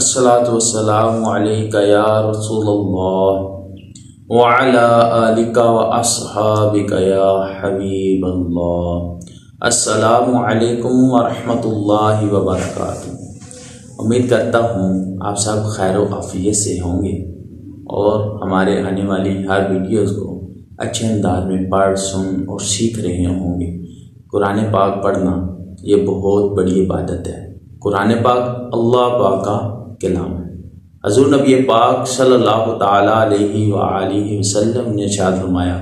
الصلاۃ والسلام علیک یا رسول اللہ وعلی آلک واصحابک یا حبیب اللہ۔ السلام علیکم ورحمۃ اللہ وبرکاتہ۔ امید کرتا ہوں آپ سب خیر و عافیت سے ہوں گے اور ہمارے آنے والی ہر ویڈیوز کو اچھے انداز میں پڑھ سن اور سیکھ رہے ہوں گے۔ قرآن پاک پڑھنا یہ بہت بڑی عبادت ہے۔ قرآن پاک اللہ پاک کا کلام ہے۔ حضور نبی پاک صلی اللہ تعالیٰ علیہ وآلہ وسلم نے ارشاد فرمایا،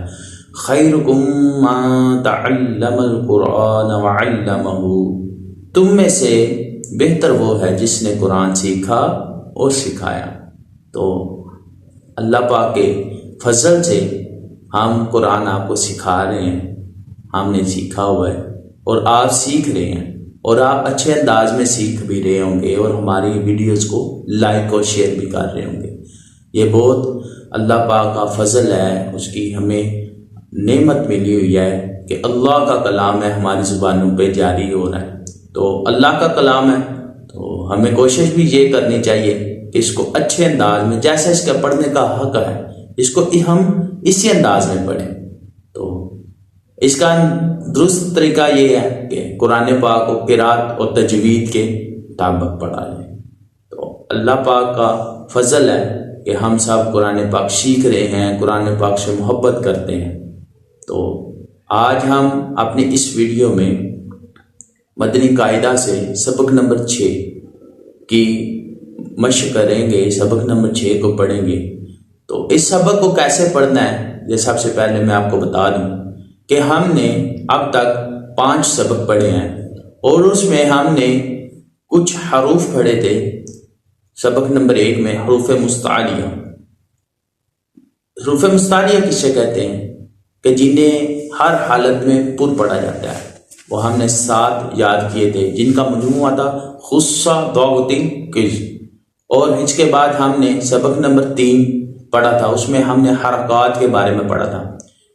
خیرکم من تعلم القرآن وعلمہ، تم میں سے بہتر وہ ہے جس نے قرآن سیکھا اور سکھایا۔ تو اللہ پاک کے فضل سے ہم قرآن آپ کو سکھا رہے ہیں، ہم نے سیکھا ہوا ہے اور آپ سیکھ رہے ہیں اور آپ اچھے انداز میں سیکھ بھی رہے ہوں گے اور ہماری ویڈیوز کو لائک اور شیئر بھی کر رہے ہوں گے۔ یہ بہت اللہ پاک کا فضل ہے، اس کی ہمیں نعمت ملی ہوئی ہے کہ اللہ کا کلام ہے ہماری زبانوں پہ جاری ہو رہا ہے۔ تو اللہ کا کلام ہے تو ہمیں کوشش بھی یہ کرنی چاہیے کہ اس کو اچھے انداز میں، جیسا اس کا پڑھنے کا حق ہے، اس کو ہم اسی انداز میں پڑھیں۔ تو اس کا درست طریقہ یہ ہے کہ قرآن پاک کو قرات اور تجوید کے مطابق پڑھا جائے۔ تو اللہ پاک کا فضل ہے کہ ہم سب قرآن پاک سیکھ رہے ہیں، قرآن پاک سے محبت کرتے ہیں۔ تو آج ہم اپنی اس ویڈیو میں مدنی قاعدہ سے سبق نمبر 6 کی مشق کریں گے، سبق نمبر 6 کو پڑھیں گے۔ تو اس سبق کو کیسے پڑھنا ہے یہ سب سے پہلے میں آپ کو بتا دوں کہ ہم نے اب تک 5 سبق پڑھے ہیں اور اس میں ہم نے کچھ حروف پڑھے تھے۔ سبق نمبر 1 میں حروف مستعلیہ۔ حروف مستعلیہ کسے کہتے ہیں کہ جنہیں ہر حالت میں پر پڑھا جاتا ہے، وہ ہم نے 7 یاد کیے تھے جن کا مجموعہ تھا خصہ ضغط کز۔ اور اس کے بعد ہم نے سبق نمبر 3 پڑھا تھا، اس میں ہم نے حرکات کے بارے میں پڑھا تھا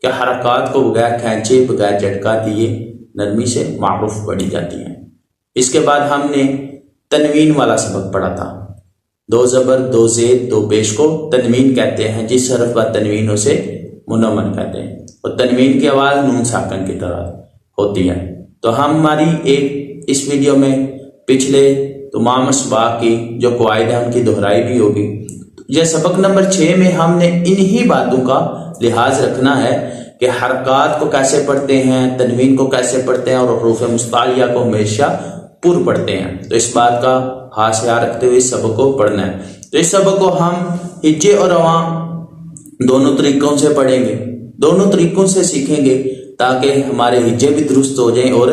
کہ حرکات کو بغیر کھینچے بغیر جھٹکا دیے نرمی سے معروف پڑھی جاتی ہیں۔ اس کے بعد ہم نے تنوین والا سبق پڑھا تھا۔ 2 زبر 2 زید 2 پیش کو تنوین کہتے ہیں، جس حرف کا تنوین اسے منون کہتے ہیں، اور تنوین کی آواز نون ساکن کی طرح ہوتی ہے۔ تو ہماری اس ویڈیو میں پچھلے تمام اسباق کی جو قواعد ہیں ان کی دہرائی بھی ہوگی۔ یہ سبق نمبر 6 میں ہم نے انہی باتوں کا لحاظ رکھنا ہے کہ حرکات کو کیسے پڑھتے ہیں، تنوین کو کیسے پڑھتے ہیں اور حروف مستعلیہ کو ہمیشہ پر پڑھتے ہیں۔ تو اس بات کا خاص خیال رکھتے ہوئے اس سبق کو پڑھنا ہے۔ تو اس سبق کو ہم ہجے اور رواں دونوں طریقوں سے پڑھیں گے، دونوں طریقوں سے سیکھیں گے تاکہ ہمارے ہجے بھی درست ہو جائیں اور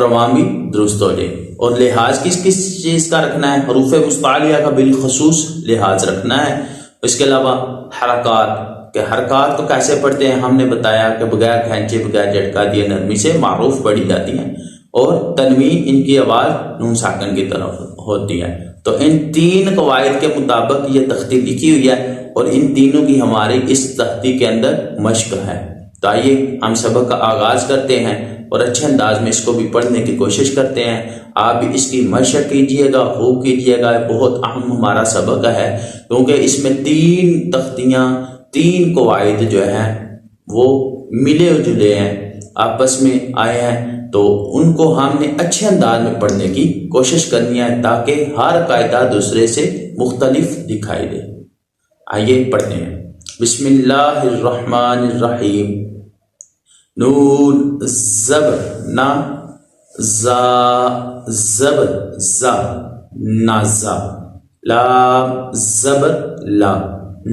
رواں بھی درست ہو جائیں۔ اور لحاظ کس چیز کا رکھنا ہے؟ حروف مستعلیہ کا بالخصوص لحاظ رکھنا ہے۔ اس کے علاوہ حرکات، کہ حرکات کو کیسے پڑھتے ہیں ہم نے بتایا کہ بغیر کھینچے بغیر جھٹکا دیے نرمی سے معروف پڑھی جاتی ہیں، اور تنوین ان کی آواز نون ساکن کی طرف ہوتی ہے۔ تو ان 3 قواعد کے مطابق یہ تختی لکھی ہوئی ہے اور ان تینوں کی ہماری اس تختی کے اندر مشق ہے۔ تو آئیے ہم سبق کا آغاز کرتے ہیں اور اچھے انداز میں اس کو بھی پڑھنے کی کوشش کرتے ہیں۔ آپ بھی اس کی مشق کیجئے گا، خوب کیجئے گا۔ بہت اہم ہمارا سبق ہے کیونکہ اس میں 3 تختیاں، 3 قواعد جو ہیں وہ ملے جلے ہیں، آپس میں آئے ہیں، تو ان کو ہم نے اچھے انداز میں پڑھنے کی کوشش کرنی ہے تاکہ ہر قاعدہ دوسرے سے مختلف دکھائی دے۔ آئیے پڑھتے ہیں۔ بسم اللہ الرحمن الرحیم۔ نون زبر نا، زا زبر زا، نازا، لام زبر لا،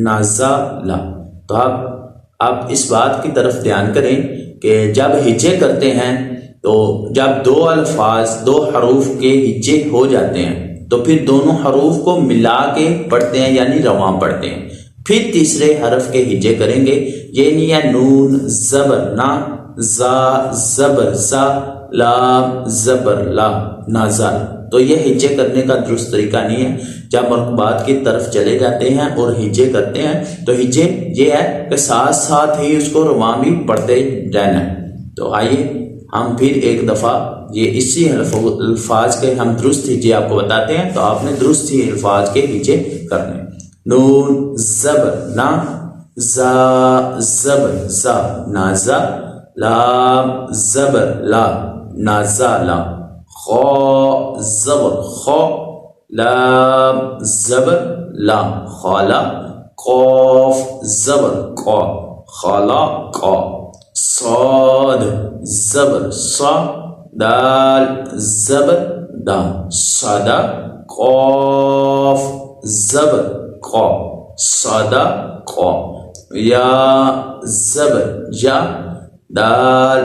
نازا لا۔ تو آپ اس بات کی طرف دھیان کریں کہ جب ہجے کرتے ہیں تو جب 2 الفاظ 2 حروف کے ہجے ہو جاتے ہیں تو پھر دونوں حروف کو ملا کے پڑھتے ہیں، یعنی رواں پڑھتے ہیں۔ پھر تیسرے حرف کے ہجے کریں گے، یہ نہیں ہے نون زبر نا، زا زبر زا، لام زبر لا، نازا۔ تو یہ ہجے کرنے کا درست طریقہ نہیں ہے۔ جب مرکبات کی طرف چلے جاتے ہیں اور ہجے کرتے ہیں تو ہجے یہ ہے کہ ساتھ ساتھ ہی اس کو رواں بھی پڑھتے جانا ہے۔ تو آئیے ہم پھر ایک دفعہ یہ اسی الفاظ کے ہم درست ہجے آپ کو بتاتے ہیں، تو آپ نے درست ہی الفاظ کے ہجے کرنے. نون زبر نا، زا زبر زا نازا، لام زبر لا نازالا، خا زبر خا، لام زبر لا خالا، قاف زبر قا خالا قا، صاد زبر صا، دال زبر دا صدا، قاف زبر قا صدا قا، یا زبر یا، دال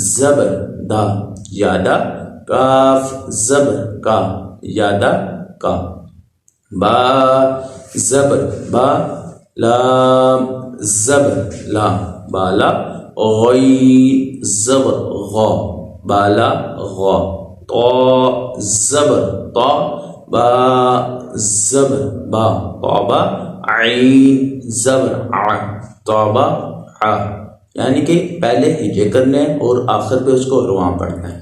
زبر دا یادا، کاف زبر کا یادا کا، با زبر با، لام زبر لا بالا، غی زبر غا بالا غا، طا زبر طا، با زبر با طابا، عین زبر ع طابا ع، یعنی کہ پہلے ہجے کرنے ہیں اور آخر پہ اس کو رواں پڑھنا ہے.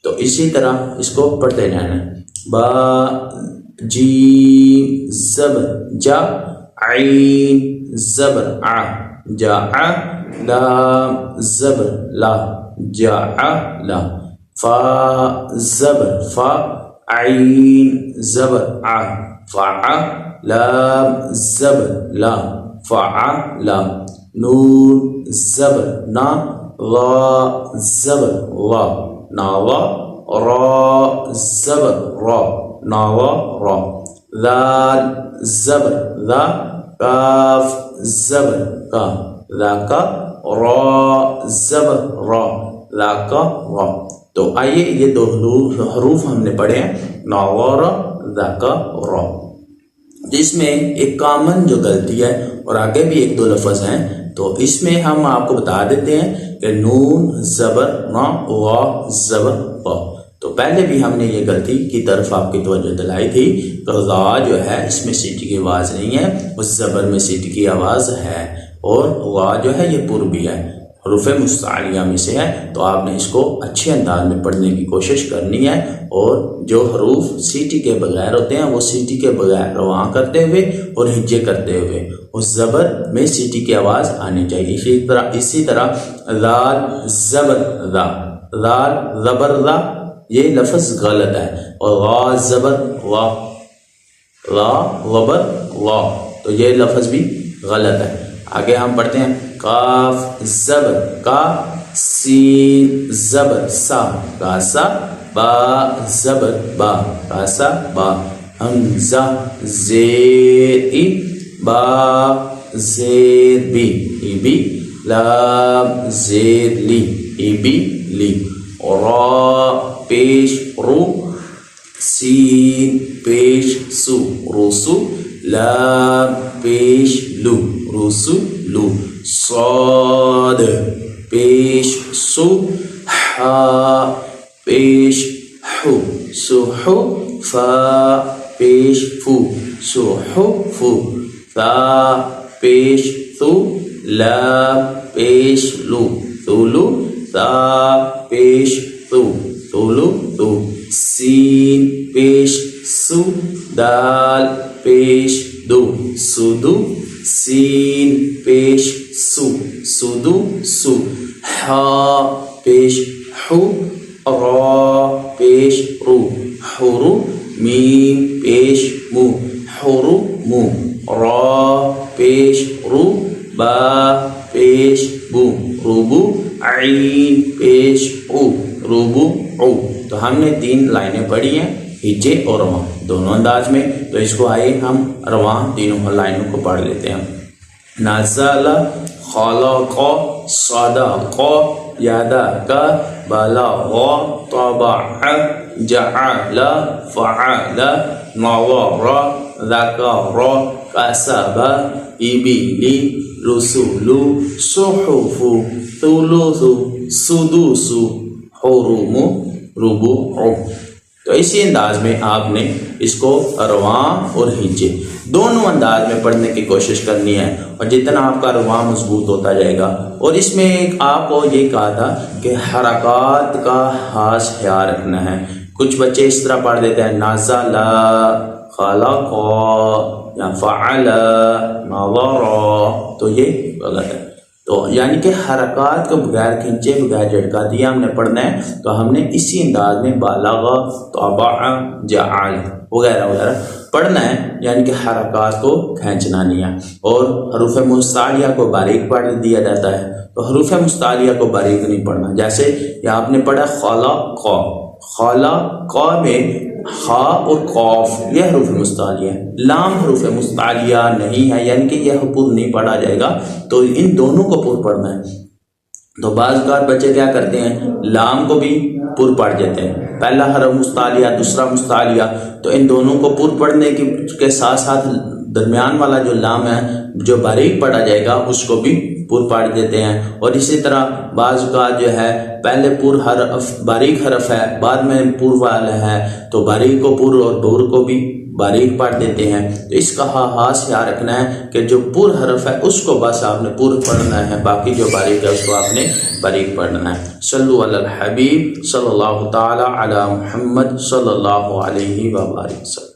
تو اسی طرح اس کو پڑھتے رہنا ہے. با جیم زبر جا، عین زبر ع جا، لام زبر لا جا لا، فا زبر فا، عین زبر ع فع، لام زبر لا فع لا، نون زبر نا، ضا زبر ضا ناوا، را زبر را ناوا را، ذال زبر ذا، کاف زبر کا ذاکا، را زبر را ذاکا را. تو آئیے یہ دو حروف ہم نے پڑھے ہیں، ناوا ذاکا را. جس میں ایک کامن جو غلطی ہے اور آگے بھی ایک دو لفظ ہیں، تو اس میں ہم آپ کو بتا دیتے ہیں کہ نون زبر نا، وا زبر وا. تو پہلے بھی ہم نے یہ غلطی کی طرف آپ کی توجہ دلائی تھی کہ غا جو ہے اس میں سیٹی کی آواز نہیں ہے، اس زبر میں سیٹی کی آواز ہے، اور غا جو ہے یہ پر بھی ہے، حروف مستعلیہ میں سے ہے. تو آپ نے اس کو اچھے انداز میں پڑھنے کی کوشش کرنی ہے، اور جو حروف سیٹی کے بغیر ہوتے ہیں وہ سیٹی کے بغیر رواں کرتے ہوئے اور ہجے کرتے ہوئے اس زبر میں سیٹی کی آواز آنی چاہیے. اسی طرح ذال زبر ذا، ذال زبر ذا یہ لفظ غلط ہے، اور غا زبر غا، غا زبر غا، تو یہ لفظ بھی غلط ہے. آگے ہم پڑھتے ہیں کاف زبر کا، سین زبر سا کاسا، با زبر با کاسا با، حمزہ زیر ای، با زیر بی ای بی، لام زیر لی ای بی لی، را پیش رو، سین پیش سو روسو، لام پیش لو روسو لو، صاد پیش سو، حا پیش حو سوحو، فا پیش فو سوحو فو، ثا پیش ثو، لام پیش لو ثولو، ثا پیش ثو ثولو ثو، سین پیش سو، دال پیش دو سودو، سین پیش سو سودو سو، حا پیش حو، را پیش رو حرو، میم پیش مو حرو مو، را پیش رو، با پیش بو روبو، عین پیش او روبو او. تو ہم نے 3 لائنیں پڑھی ہیں ہجے اور رواں دونوں انداز میں. تو اس کو آئے ہم رواں تینوں لائنوں کو پڑھ لیتے ہیں. نازل خلق صدق یدک بلغ طبع جعل فعل نظر ذکر کسب ابل رسول صحف ثلث سدس حرم ربع. تو اسی انداز میں آپ نے اس کو رواں اور ہجے دونوں انداز میں پڑھنے کی کوشش کرنی ہے، اور جتنا آپ کا رواں مضبوط ہوتا جائے گا۔ اور اس میں ایک آپ کو یہ کہا تھا کہ حرکات کا خاص خیال رکھنا ہے۔ کچھ بچے اس طرح پڑھ دیتے ہیں نازل، خلق یا فعل، نظر، تو یہ غلط ہے۔ تو یعنی کہ حرکات کو بغیر کھنچے بغیر جھٹکا دیا ہم نے پڑھنا ہے، تو ہم نے اسی انداز میں بالغ، طبع، جعل وغیرہ وغیرہ پڑھنا ہے، یعنی کہ حرکات کو کھینچنا نہیں ہے۔ اور حروف مستعلیہ کو باریک پڑھ دیا جاتا ہے، تو حروف مستعلیہ کو باریک نہیں پڑھنا۔ جیسے یہ آپ نے پڑھا خلق، خلق میں خا اور قاف یہ حروف مستعلیہ ہے، لام حروف مستعلیہ نہیں ہے، یعنی کہ یہ پر نہیں پڑھا جائے گا، تو ان دونوں کو پر پڑھنا ہے۔ تو بعض اوقات بچے کیا کرتے ہیں، لام کو بھی پر پڑھ جاتے ہیں، پہلا حرف مستعلیہ دوسرا مستعلیہ، تو ان دونوں کو پر پڑھنے کے ساتھ ساتھ درمیان والا جو لام ہے جو باریک پڑھا جائے گا اس کو بھی پر پڑھ دیتے ہیں۔ اور اسی طرح بعض اوقات جو ہے پہلے پر حرف باریک حرف ہے، بعد میں پر والا ہے، تو باریک کو پر اور بور کو بھی باریک پڑھ دیتے ہیں۔ تو اس کا خاص خیال رکھنا ہے کہ جو پر حرف ہے اس کو بس آپ نے پر پڑھنا ہے، باقی جو باریک ہے اس کو آپ نے باریک پڑھنا ہے۔ صلو علی الحبیب صلی اللہ تعالی علی محمد صلی اللہ علیہ وآلہ وسلم۔